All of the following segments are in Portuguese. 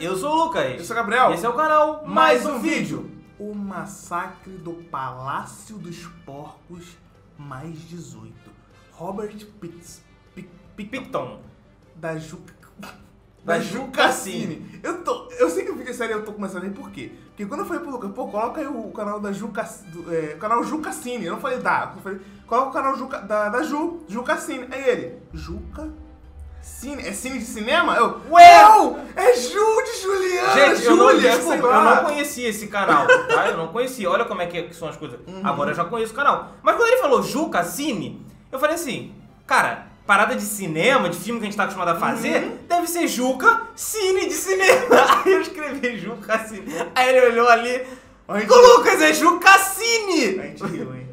eu sou o Lucas. Eu sou o Gabriel. E esse é o canal Mais Um Vídeo. O massacre do Palácio dos Porcos mais 18. Robert Picton. Da Jucassine. Eu sei que o vídeo é sério, eu tô começando a rir, por quê? Porque quando eu falei pro Lucas, pô, coloca aí o canal da canal Jucassine. Eu não falei eu falei, coloca o canal Jucassine. Aí ele, Cine? É cine de cinema? Não! É Ju de Juliana! Gente, eu Júlia, não conhecia esse canal, tá? Eu não conhecia. Olha como é que são as coisas. Agora eu já conheço o canal. Mas quando ele falou Jucassine, eu falei assim, cara, parada de cinema, de filme que a gente tá acostumado a fazer, deve ser Juca, cine de cinema. Aí eu escrevi Jucassine. Aí ele olhou ali, Lucas, é Jucassine! A gente riu, hein?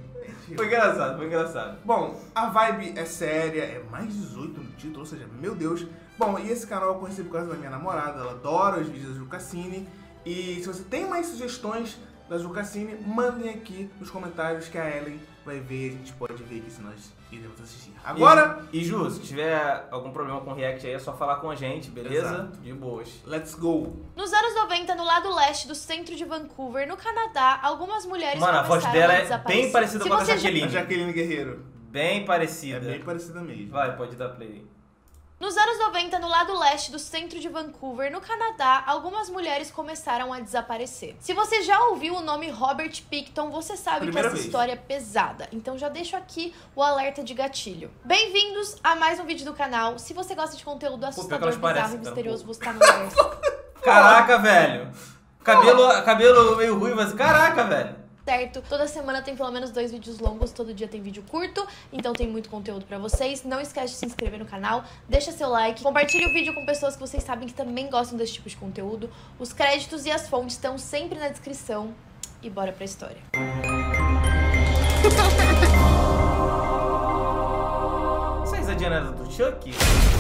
Foi engraçado. Bom, a vibe é séria, é mais 18 no título, ou seja, meu Deus. Bom, e esse canal eu conheci por causa da minha namorada, ela adora os vídeos da Jucassine. E se você tem mais sugestões da Jucassine, mandem aqui nos comentários que a Ellen vai ver e a gente pode ver aqui se nós iremos assistir. Agora... E Ju, se tiver algum problema com o react aí, é só falar com a gente, beleza? Exato. De boas. Let's go! Nos anos 90, no lado leste do centro de Vancouver, no Canadá, algumas mulheres Mano, a voz começaram dela a é desaparecer. bem parecida com a da Jaqueline. A Jaqueline Guerreiro. Bem parecida. É bem parecida mesmo. Vai, pode dar play. Nos anos 90, no lado leste do centro de Vancouver, no Canadá, algumas mulheres começaram a desaparecer. Se você já ouviu o nome Robert Picton, você sabe Primeira que essa vez. história é pesada. Então já deixo aqui o alerta de gatilho. Bem-vindos a mais um vídeo do canal. Se você gosta de conteúdo assustador, elas bizarro parecem, e tá? misterioso, você tá no universo Caraca, velho. Cabelo meio ruivo, mas caraca, velho. certo. Toda semana tem pelo menos 2 vídeos longos, todo dia tem vídeo curto, então tem muito conteúdo pra vocês. Não esquece de se inscrever no canal, deixa seu like, compartilhe o vídeo com pessoas que vocês sabem que também gostam desse tipo de conteúdo. Os créditos e as fontes estão sempre na descrição. E bora pra história. Essa risadinha era do Chuck?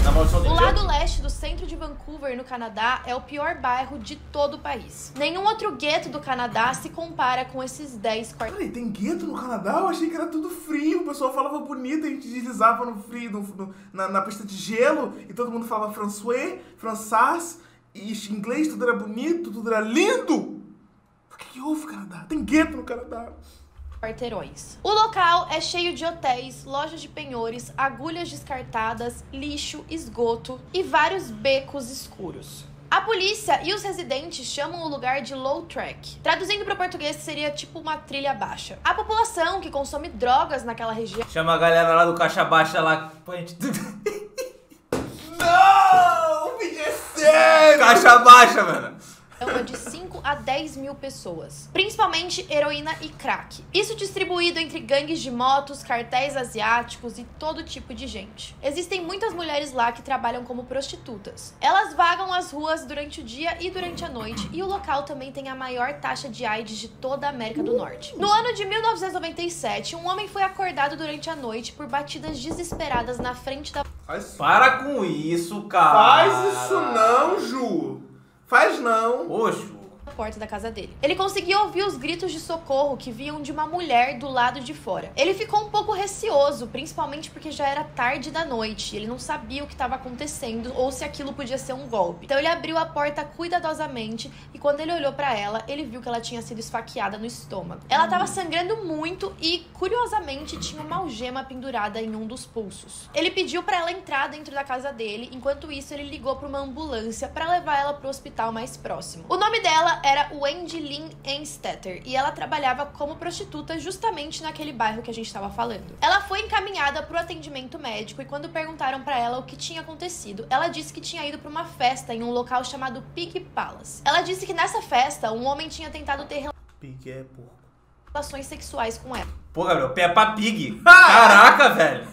Na maldição do O Chuck? lado leste do centro de Vancouver, no Canadá, é o pior bairro de todo o país. Nenhum outro gueto do Canadá se compara com esses 10 quartos. Peraí, tem gueto no Canadá? Eu achei que era tudo frio. O pessoal falava bonito, a gente deslizava no frio, na pista de gelo, e todo mundo falava francês, e inglês, tudo era bonito, tudo era lindo. O que houve, Canadá? Tem gueto no Canadá. Quarteirões. O local é cheio de hotéis, lojas de penhores, agulhas descartadas, lixo, esgoto e vários becos escuros. A polícia e os residentes chamam o lugar de low track. Traduzindo para o português, seria tipo uma trilha baixa. A população que consome drogas naquela região Chama a galera lá do Caixa Baixa lá pra gente... Não! O vídeo é sério! Caixa Baixa, mano. é de 5 a 10 mil pessoas, principalmente heroína e crack. Isso distribuído entre gangues de motos, cartéis asiáticos e todo tipo de gente. Existem muitas mulheres lá que trabalham como prostitutas. Elas vagam as ruas durante o dia e durante a noite, e o local também tem a maior taxa de AIDS de toda a América do Norte. No ano de 1997, um homem foi acordado durante a noite por batidas desesperadas na frente da... Para com isso, cara. Faz isso não, Ju. Faz não. Oxo. porta da casa dele. Ele conseguia ouvir os gritos de socorro que vinham de uma mulher do lado de fora. Ele ficou um pouco receoso, principalmente porque já era tarde da noite. Ele não sabia o que estava acontecendo ou se aquilo podia ser um golpe. Então ele abriu a porta cuidadosamente e quando ele olhou pra ela, ele viu que ela tinha sido esfaqueada no estômago. Ela estava sangrando muito e, curiosamente, tinha uma algema pendurada em um dos pulsos. Ele pediu pra ela entrar dentro da casa dele, enquanto isso ele ligou pra uma ambulância pra levar ela pro hospital mais próximo. O nome dela era Wendy Lynn Enstetter e ela trabalhava como prostituta justamente naquele bairro que a gente tava falando. Ela foi encaminhada pro atendimento médico e quando perguntaram pra ela o que tinha acontecido, ela disse que tinha ido pra uma festa em um local chamado Pig Palace. Ela disse que nessa festa, um homem tinha tentado ter Pig é porco. relações sexuais com ela. Pô, Gabriel, Peppa Pig. Caraca, velho.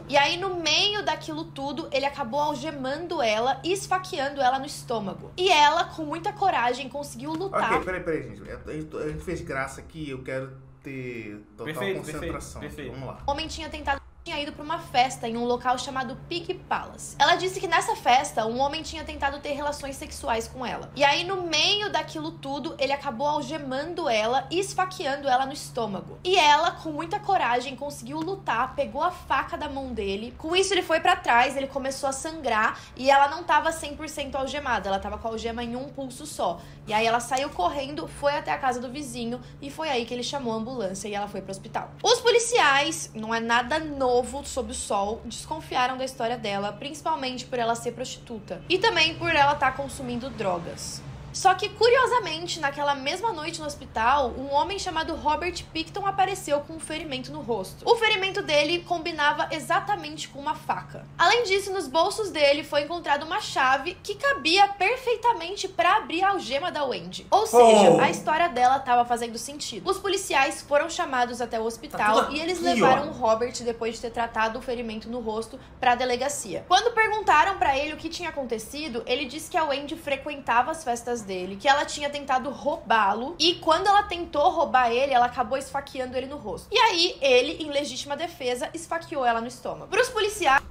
E aí, no meio daquilo tudo, ele acabou algemando ela e esfaqueando ela no estômago. E ela, com muita coragem, conseguiu lutar. Ok, peraí, gente. A gente fez graça aqui, eu quero ter total concentração. Perfeito. Vamos lá. O homem tinha tentado tinha ido para uma festa em um local chamado Pig Palace. Ela disse que nessa festa, um homem tinha tentado ter relações sexuais com ela. E aí, no meio daquilo tudo, ele acabou algemando ela e esfaqueando ela no estômago. E ela, com muita coragem, conseguiu lutar, pegou a faca da mão dele. Com isso, ele foi para trás, ele começou a sangrar e ela não tava 100% algemada, ela tava com a algema em um pulso só. E aí ela saiu correndo, foi até a casa do vizinho e foi aí que ele chamou a ambulância e ela foi pro hospital. Os policiais, não é nada novo sob o sol, desconfiaram da história dela, principalmente por ela ser prostituta e também por ela estar consumindo drogas. Só que, curiosamente, naquela mesma noite no hospital, um homem chamado Robert Pickton apareceu com um ferimento no rosto. O ferimento dele combinava exatamente com uma faca. Além disso, nos bolsos dele foi encontrada uma chave que cabia perfeitamente para abrir a algema da Wendy. Ou seja, a história dela estava fazendo sentido. Os policiais foram chamados até o hospital e eles levaram o Robert, depois de ter tratado o ferimento no rosto, para a delegacia. Quando perguntaram para ele o que tinha acontecido, ele disse que a Wendy frequentava as festas dele, que ela tinha tentado roubá-lo e quando ela tentou roubar ele, ela acabou esfaqueando ele no rosto. E aí, ele, em legítima defesa, esfaqueou ela no estômago. Para os policiais...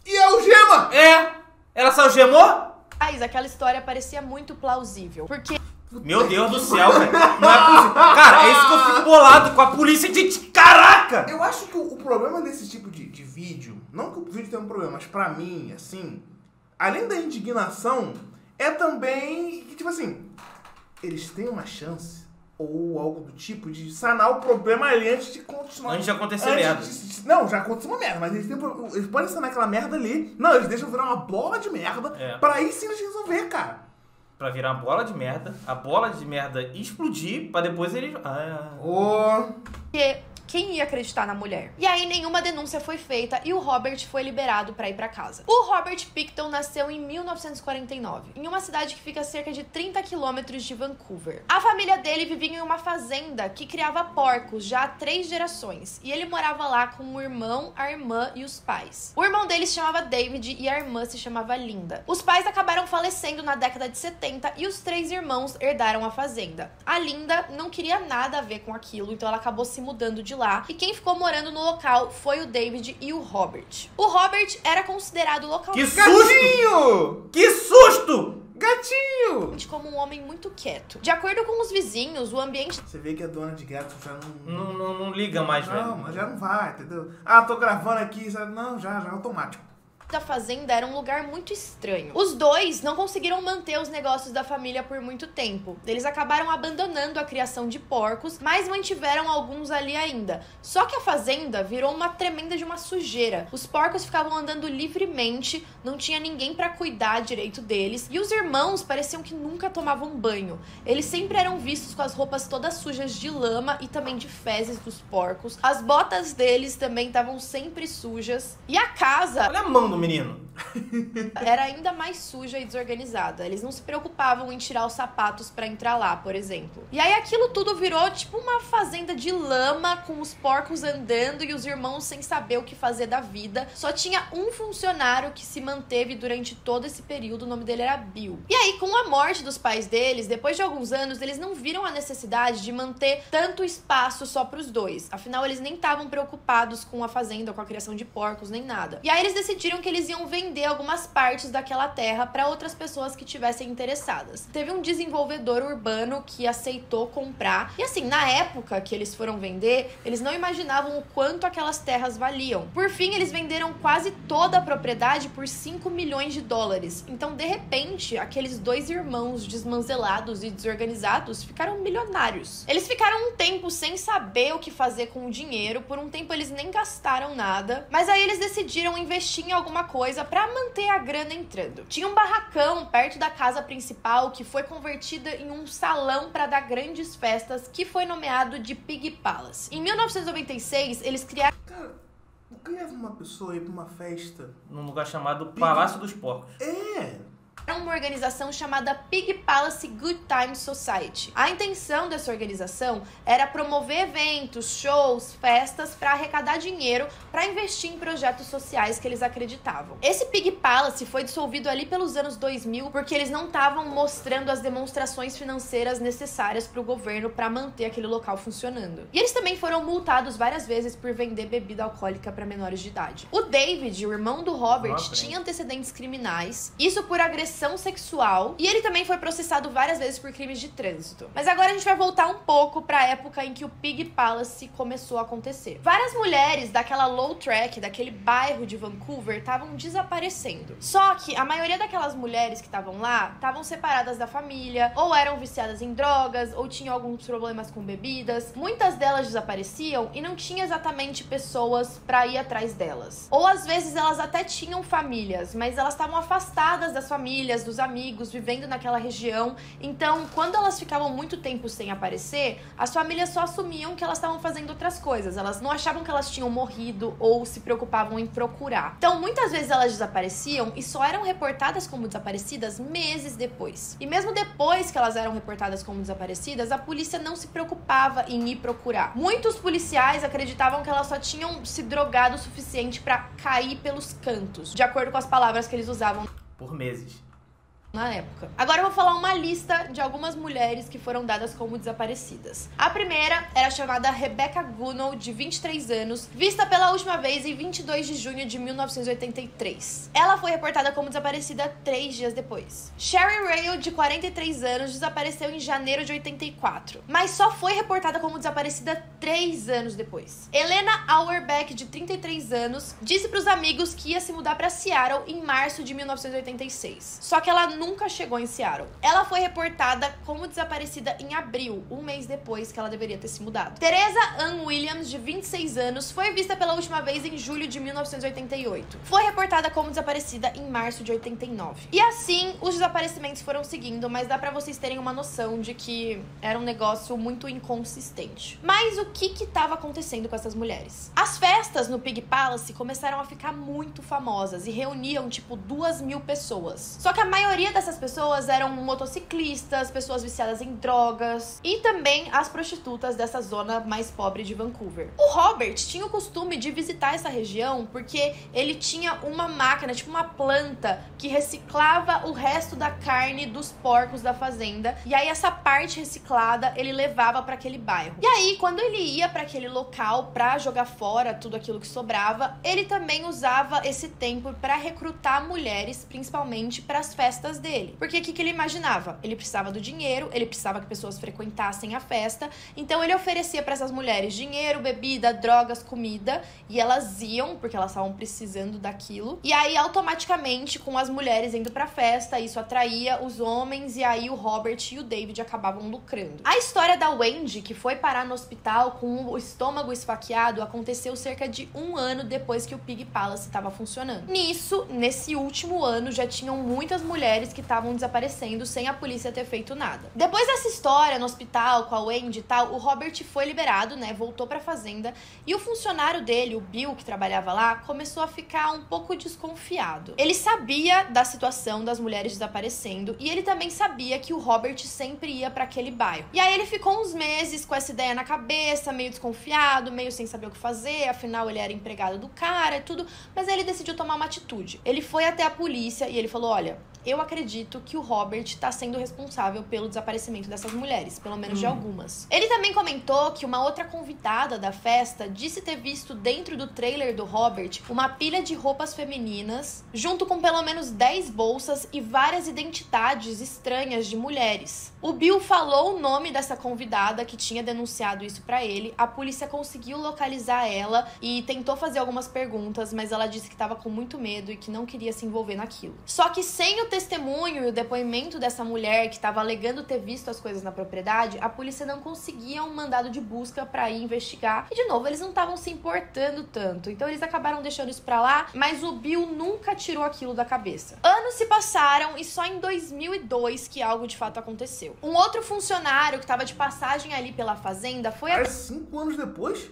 E a algema? É? Ela se algemou? Aquela história parecia muito plausível, porque... Meu Deus do céu, velho. Não é possível. Cara, é isso que eu fico bolado com a polícia. Gente, caraca! Eu acho que o problema desse tipo de vídeo, não que o vídeo tenha um problema, mas pra mim, assim, além da indignação, é também que, tipo assim, eles têm uma chance, ou algo do tipo, de sanar o problema ali antes de continuar. Antes de acontecer merda. Não, já aconteceu uma merda, mas eles podem sanar aquela merda ali. Não, eles deixam virar uma bola de merda pra aí sim eles resolver, cara. Pra virar uma bola de merda, a bola de merda explodir, pra depois eles... Quem ia acreditar na mulher? E aí nenhuma denúncia foi feita e o Robert foi liberado pra ir pra casa. O Robert Pickton nasceu em 1949, em uma cidade que fica a cerca de 30 quilômetros de Vancouver. A família dele vivia em uma fazenda que criava porcos já há 3 gerações. E ele morava lá com o irmão, a irmã e os pais. O irmão dele se chamava David e a irmã se chamava Linda. Os pais acabaram falecendo na década de 70 e os 3 irmãos herdaram a fazenda. A Linda não queria nada a ver com aquilo, então ela acabou se mudando de lá. E quem ficou morando no local foi o David e o Robert. O Robert era considerado localmente... Que susto! Que susto! Gatinho! Como um homem muito quieto. De acordo com os vizinhos, o ambiente... Você vê que a dona de gato já não liga mais, velho. Não, mas já não vai, entendeu? Ah, tô gravando aqui. Não, já é automático. Da fazenda era um lugar muito estranho. Os dois não conseguiram manter os negócios da família por muito tempo. Eles acabaram abandonando a criação de porcos, mas mantiveram alguns ali ainda. Só que a fazenda virou uma tremenda de uma sujeira. Os porcos ficavam andando livremente, não tinha ninguém pra cuidar direito deles, e os irmãos pareciam que nunca tomavam banho. Eles sempre eram vistos com as roupas todas sujas de lama e também de fezes dos porcos. As botas deles também estavam sempre sujas. E a casa... Olha a mão do menino. Era ainda mais suja e desorganizada. Eles não se preocupavam em tirar os sapatos pra entrar lá, por exemplo. E aí aquilo tudo virou tipo uma fazenda de lama, com os porcos andando e os irmãos sem saber o que fazer da vida. Só tinha um funcionário que se manteve durante todo esse período, o nome dele era Bill. E aí, com a morte dos pais deles, depois de alguns anos, eles não viram a necessidade de manter tanto espaço só pros dois. Afinal, eles nem estavam preocupados com a fazenda, com a criação de porcos, nem nada. E aí eles decidiram que eles iam vender algumas partes daquela terra para outras pessoas que tivessem interessadas. Teve um desenvolvedor urbano que aceitou comprar. E assim, na época que eles foram vender, eles não imaginavam o quanto aquelas terras valiam. Por fim, eles venderam quase toda a propriedade por 5 milhões de dólares. Então, de repente, aqueles 2 irmãos desmanzelados e desorganizados ficaram milionários. Eles ficaram um tempo sem saber o que fazer com o dinheiro. Por um tempo, eles nem gastaram nada. Mas aí eles decidiram investir em alguma coisa para manter a grana entrando. Tinha um barracão perto da casa principal que foi convertida em um salão para dar grandes festas, que foi nomeado de Pig Palace. Em 1996, eles criaram... Cara, o que leva uma pessoa a ir pra uma festa? Num lugar chamado Palácio dos Porcos. É... uma organização chamada Pig Palace Good Time Society. A intenção dessa organização era promover eventos, shows, festas para arrecadar dinheiro para investir em projetos sociais que eles acreditavam. Esse Pig Palace foi dissolvido ali pelos anos 2000 porque eles não estavam mostrando as demonstrações financeiras necessárias para o governo para manter aquele local funcionando. E eles também foram multados várias vezes por vender bebida alcoólica para menores de idade. O David, o irmão do Robert, tinha antecedentes criminais, isso por agressão sexual, e ele também foi processado várias vezes por crimes de trânsito. Mas agora a gente vai voltar um pouco pra época em que o Pig Palace começou a acontecer. Várias mulheres daquela low track, daquele bairro de Vancouver, estavam desaparecendo. Só que a maioria daquelas mulheres que estavam lá estavam separadas da família, ou eram viciadas em drogas, ou tinham alguns problemas com bebidas. Muitas delas desapareciam e não tinha exatamente pessoas pra ir atrás delas. Ou às vezes elas até tinham famílias, mas elas estavam afastadas das famílias, dos amigos, vivendo naquela região. Então, quando elas ficavam muito tempo sem aparecer, as famílias só assumiam que elas estavam fazendo outras coisas. Elas não achavam que elas tinham morrido ou se preocupavam em procurar. Então, muitas vezes elas desapareciam e só eram reportadas como desaparecidas meses depois. E mesmo depois que elas eram reportadas como desaparecidas, a polícia não se preocupava em ir procurar. Muitos policiais acreditavam que elas só tinham se drogado o suficiente para cair pelos cantos, de acordo com as palavras que eles usavam Por meses. na época. Agora eu vou falar uma lista de algumas mulheres que foram dadas como desaparecidas. A primeira era chamada Rebecca Gunnell, de 23 anos, vista pela última vez em 22 de junho de 1983. Ela foi reportada como desaparecida 3 dias depois. Sherry Rayle, de 43 anos, desapareceu em janeiro de 84, mas só foi reportada como desaparecida 3 anos depois. Helena Auerbach, de 33 anos, disse pros amigos que ia se mudar para Seattle em março de 1986. Só que ela nunca chegou em Seattle. Ela foi reportada como desaparecida em abril, um mês depois que ela deveria ter se mudado. Teresa Ann Williams, de 26 anos, foi vista pela última vez em julho de 1988. Foi reportada como desaparecida em março de 89. E assim, os desaparecimentos foram seguindo, mas dá pra vocês terem uma noção de que era um negócio muito inconsistente. Mas o que tava acontecendo com essas mulheres? As festas no Pig Palace começaram a ficar muito famosas e reuniam, tipo, 2.000 pessoas. Só que a maioria dessas pessoas eram motociclistas, pessoas viciadas em drogas e também as prostitutas dessa zona mais pobre de Vancouver. O Robert tinha o costume de visitar essa região porque ele tinha uma máquina, tipo uma planta, que reciclava o resto da carne dos porcos da fazenda, e aí essa parte reciclada ele levava para aquele bairro. E aí, quando ele ia para aquele local para jogar fora tudo aquilo que sobrava, ele também usava esse tempo para recrutar mulheres, principalmente para as festas dele. Porque o que ele imaginava? Ele precisava do dinheiro, ele precisava que pessoas frequentassem a festa, então ele oferecia para essas mulheres dinheiro, bebida, drogas, comida, e elas iam, porque elas estavam precisando daquilo. E aí, automaticamente, com as mulheres indo pra festa, isso atraía os homens, e aí o Robert e o David acabavam lucrando. A história da Wendy, que foi parar no hospital com o estômago esfaqueado, aconteceu cerca de 1 ano depois que o Pig Palace estava funcionando. Nisso, nesse último ano, já tinham muitas mulheres que estavam desaparecendo sem a polícia ter feito nada. Depois dessa história no hospital com a Wendy e tal, o Robert foi liberado, né, voltou pra fazenda, e o funcionário dele, o Bill, que trabalhava lá, começou a ficar um pouco desconfiado. Ele sabia da situação das mulheres desaparecendo e ele também sabia que o Robert sempre ia pra aquele bairro. E aí ele ficou uns meses com essa ideia na cabeça, meio desconfiado, meio sem saber o que fazer, afinal ele era empregado do cara e tudo, mas aí ele decidiu tomar uma atitude. Ele foi até a polícia e ele falou: olha, eu acredito que o Robert tá sendo responsável pelo desaparecimento dessas mulheres, pelo menos de algumas. Ele também comentou que uma outra convidada da festa disse ter visto dentro do trailer do Robert uma pilha de roupas femininas, junto com pelo menos 10 bolsas e várias identidades estranhas de mulheres. O Bill falou o nome dessa convidada que tinha denunciado isso pra ele, a polícia conseguiu localizar ela e tentou fazer algumas perguntas, mas ela disse que tava com muito medo e que não queria se envolver naquilo. Só que sem o testemunho e o depoimento dessa mulher que estava alegando ter visto as coisas na propriedade, a polícia não conseguia um mandado de busca para ir investigar. E de novo, eles não estavam se importando tanto, então eles acabaram deixando isso pra lá, mas o Bill nunca tirou aquilo da cabeça. Anos se passaram e só em 2002 que algo de fato aconteceu. Um outro funcionário que estava de passagem ali pela fazenda foi... 5 anos depois?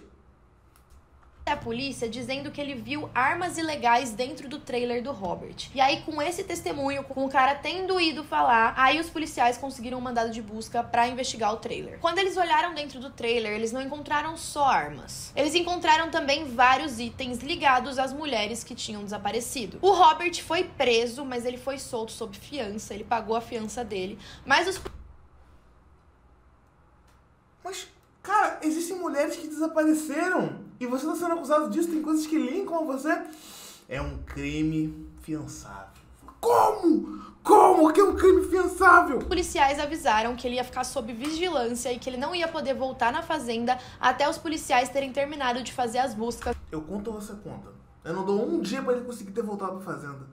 até a polícia dizendo que ele viu armas ilegais dentro do trailer do Robert. E aí, com esse testemunho, com o cara tendo ido falar, aí os policiais conseguiram um mandado de busca pra investigar o trailer. Quando eles olharam dentro do trailer, eles não encontraram só armas. Eles encontraram também vários itens ligados às mulheres que tinham desaparecido. O Robert foi preso, mas ele foi solto sob fiança, ele pagou a fiança dele, mas cara, existem mulheres que desapareceram e você tá sendo acusado disso, tem coisas que linkam a você. É um crime fiançável. Como que é um crime fiançável? Os policiais avisaram que ele ia ficar sob vigilância e que ele não ia poder voltar na fazenda até os policiais terem terminado de fazer as buscas. Eu conto ou você conta? Eu não dou um dia pra ele conseguir ter voltado pra fazenda.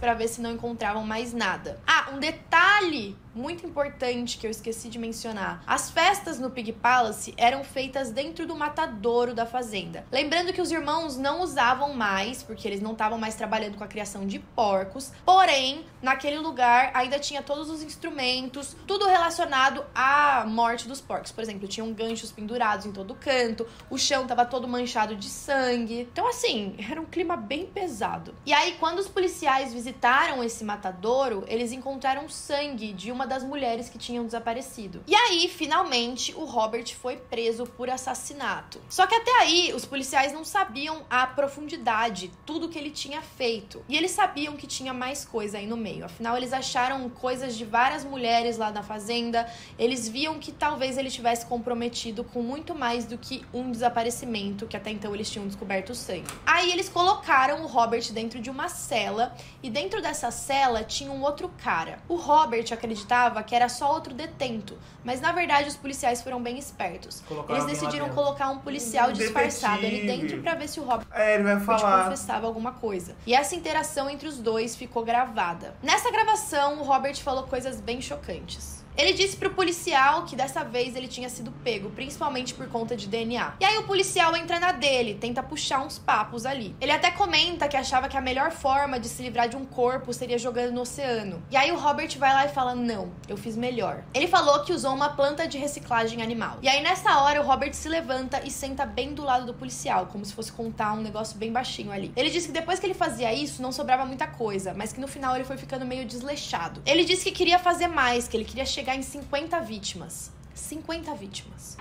Pra ver se não encontravam mais nada. Ah, um detalhe muito importante que eu esqueci de mencionar. As festas no Pig Palace eram feitas dentro do matadouro da fazenda. Lembrando que os irmãos não usavam mais, porque eles não estavam mais trabalhando com a criação de porcos. Porém, naquele lugar ainda tinha todos os instrumentos, tudo relacionado à morte dos porcos. Por exemplo, tinham ganchos pendurados em todo canto, o chão tava todo manchado de sangue. Então, assim, era um clima bem pesado. E aí, quando os policiais visitaram esse matadouro, eles encontraram sangue de uma das mulheres que tinham desaparecido. E aí, finalmente, o Robert foi preso por assassinato. Só que até aí, os policiais não sabiam a profundidade, tudo que ele tinha feito. E eles sabiam que tinha mais coisa aí no meio. Afinal, eles acharam coisas de várias mulheres lá na fazenda. Eles viam que talvez ele tivesse comprometido com muito mais do que um desaparecimento, que até então eles tinham descoberto o sangue. Aí eles colocaram o Robert dentro de uma cela, e dentro dessa cela tinha um outro cara. O Robert acreditava que era só outro detento, mas na verdade os policiais foram bem espertos. Eles decidiram colocar um policial disfarçado ali dentro pra ver se o Robert ele vai falar. confessava alguma coisa. E essa interação entre os dois ficou gravada. Nessa gravação, o Robert falou coisas bem chocantes. Ele disse pro policial que dessa vez ele tinha sido pego, principalmente por conta de DNA. E aí o policial entra na dele, tenta puxar uns papos ali. Ele até comenta que achava que a melhor forma de se livrar de um corpo seria jogando no oceano. E aí o Robert vai lá e fala, não, eu fiz melhor. Ele falou que usou uma planta de reciclagem animal. E aí nessa hora o Robert se levanta e senta bem do lado do policial, como se fosse contar um negócio bem baixinho ali. Ele disse que depois que ele fazia isso, não sobrava muita coisa, mas que no final ele foi ficando meio desleixado. Ele disse que queria fazer mais, que ele queria chegar em 50 vítimas. 50 vítimas.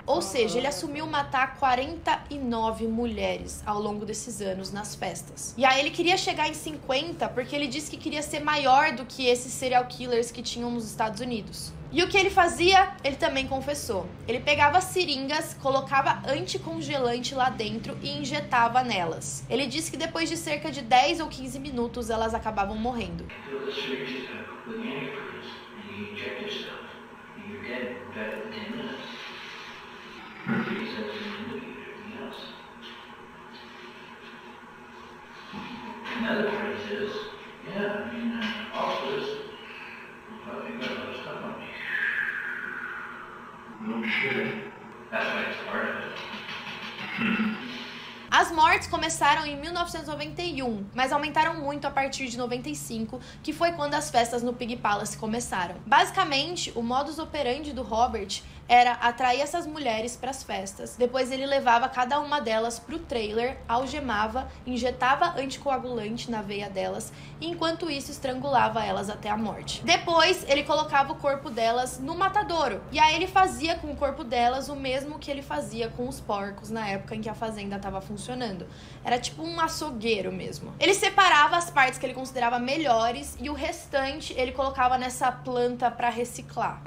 Ou seja, ele assumiu matar 49 mulheres ao longo desses anos nas festas. E aí ele queria chegar em 50 porque ele disse que queria ser maior do que esses serial killers que tinham nos Estados Unidos. E o que ele fazia, ele também confessou. Ele pegava seringas, colocava anticongelante lá dentro e injetava nelas. Ele disse que depois de cerca de 10 ou 15 minutos elas acabavam morrendo. As mortes começaram em 1991, mas aumentaram muito a partir de 95, que foi quando as festas no Pig Palace começaram. Basicamente, o modus operandi do Robert era atrair essas mulheres para as festas. Depois ele levava cada uma delas pro trailer, algemava, injetava anticoagulante na veia delas e enquanto isso estrangulava elas até a morte. Depois ele colocava o corpo delas no matadouro. E aí ele fazia com o corpo delas o mesmo que ele fazia com os porcos na época em que a fazenda estava funcionando. Era tipo um açougueiro mesmo. Ele separava as partes que ele considerava melhores e o restante ele colocava nessa planta para reciclar.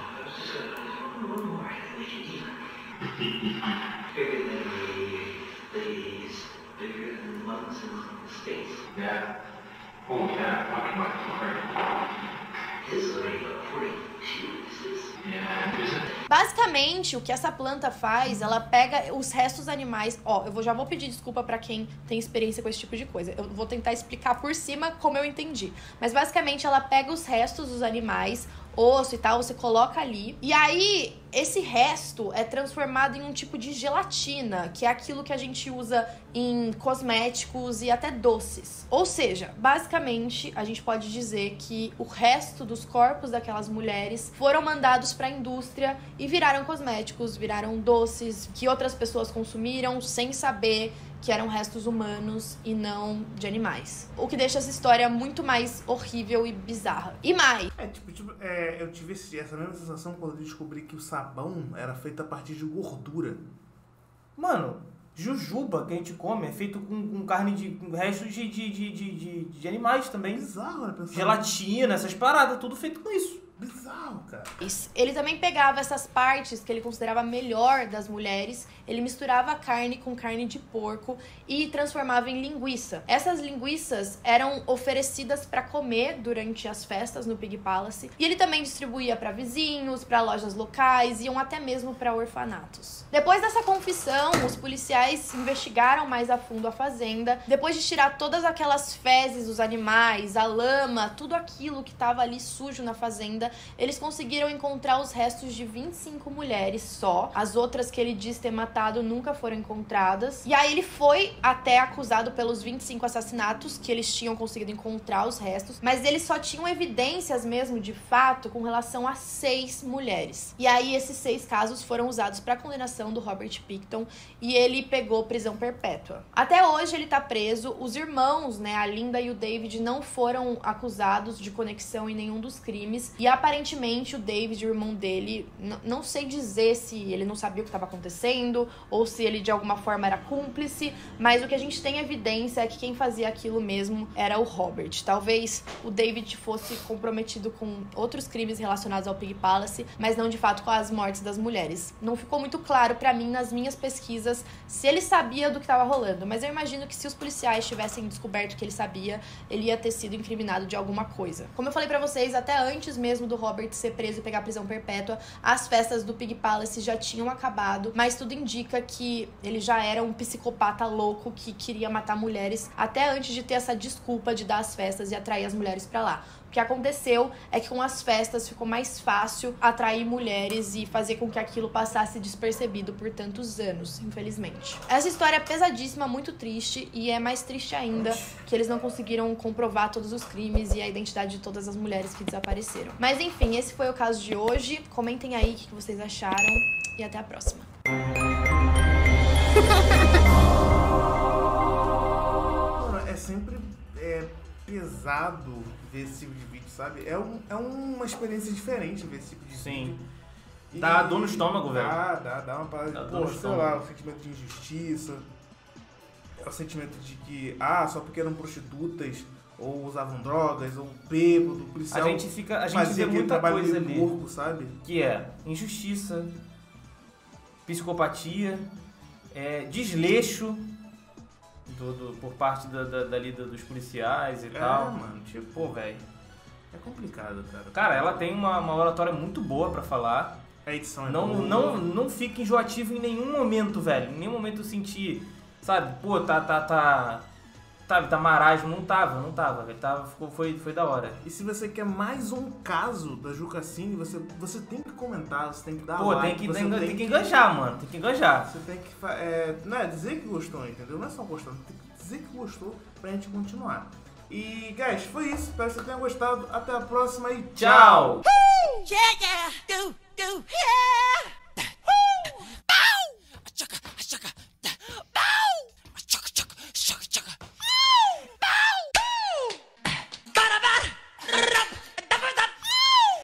Basicamente, o que essa planta faz, ela pega os restos animais. Ó, já vou pedir desculpa pra quem tem experiência com esse tipo de coisa. Eu vou tentar explicar por cima como eu entendi. Mas basicamente, ela pega os restos dos animais, osso e tal, você coloca ali. E aí, esse resto é transformado em um tipo de gelatina, que é aquilo que a gente usa em cosméticos e até doces. Ou seja, basicamente, a gente pode dizer que o resto dos corpos daquelas mulheres foram mandados para a indústria e viraram cosméticos, viraram doces que outras pessoas consumiram sem saber que eram restos humanos e não de animais. O que deixa essa história muito mais horrível e bizarra. E mais... eu tive essa mesma sensação quando eu descobri que o sabão era feito a partir de gordura. Mano, jujuba que a gente come é feito com carne de... com restos de animais também. Bizarro, né? Gelatina, essas paradas, tudo feito com isso. Bizarro, cara. Ele também pegava essas partes que ele considerava melhor das mulheres, ele misturava a carne com carne de porco e transformava em linguiça. Essas linguiças eram oferecidas para comer durante as festas no Pig Palace e ele também distribuía para vizinhos, para lojas locais, iam até mesmo para orfanatos. Depois dessa confissão, os policiais investigaram mais a fundo a fazenda. Depois de tirar todas aquelas fezes dos animais, a lama, tudo aquilo que estava ali sujo na fazenda, eles conseguiram encontrar os restos de 25 mulheres só. As outras que ele diz ter matado nunca foram encontradas. E aí ele foi até acusado pelos 25 assassinatos que eles tinham conseguido encontrar os restos, mas eles só tinham evidências mesmo de fato com relação a 6 mulheres. E aí esses 6 casos foram usados para a condenação do Robert Pickton e ele pegou prisão perpétua. Até hoje ele tá preso. Os irmãos, né, a Linda e o David, não foram acusados de conexão em nenhum dos crimes. E aparentemente o David, o irmão dele, não sei dizer se ele não sabia o que estava acontecendo ou se ele de alguma forma era cúmplice, mas o que a gente tem evidência é que quem fazia aquilo mesmo era o Robert. Talvez o David fosse comprometido com outros crimes relacionados ao Pig Palace, mas não de fato com as mortes das mulheres. Não ficou muito claro pra mim nas minhas pesquisas se ele sabia do que estava rolando, mas eu imagino que se os policiais tivessem descoberto que ele sabia, ele ia ter sido incriminado de alguma coisa. Como eu falei pra vocês, até antes mesmo do Robert ser preso e pegar prisão perpétua, as festas do Pig Palace já tinham acabado, mas tudo indica que ele já era um psicopata louco que queria matar mulheres até antes de ter essa desculpa de dar as festas e atrair as mulheres pra lá. O que aconteceu é que com as festas ficou mais fácil atrair mulheres e fazer com que aquilo passasse despercebido por tantos anos, infelizmente. Essa história é pesadíssima, muito triste, e é mais triste ainda que eles não conseguiram comprovar todos os crimes e a identidade de todas as mulheres que desapareceram. Mas enfim, esse foi o caso de hoje. Comentem aí o que vocês acharam e até a próxima. Mano, é sempre pesado ver esse tipo de vídeo, sabe? É uma experiência diferente ver esse tipo de vídeo. E dá dor no estômago, velho. Dá uma parada. Pô, sei lá, o sentimento de injustiça. É o sentimento de que, só porque eram prostitutas, ou usavam drogas, ou bêbado, policial. A gente vê muita coisa ali. Porco, sabe? Que é injustiça, psicopatia, desleixo por parte dos policiais e tal. Mano. Tipo, pô, velho. É complicado, cara. Cara, ela tem uma oratória muito boa pra falar. A edição é boa. Não fica enjoativo em nenhum momento, velho. Em nenhum momento eu senti, sabe, pô, tá marasmo. Não tava, velho. Foi da hora. E se você quer mais um caso da Ju Cassini, você tem que comentar, você tem que dar like. Pô, tem que enganjar, mano. Tem que enganjar. Você tem que dizer que gostou, entendeu? Não é só gostar, tem que dizer que gostou pra gente continuar. E, guys, foi isso. Espero que vocês tenham gostado. Até a próxima e tchau! Tchau!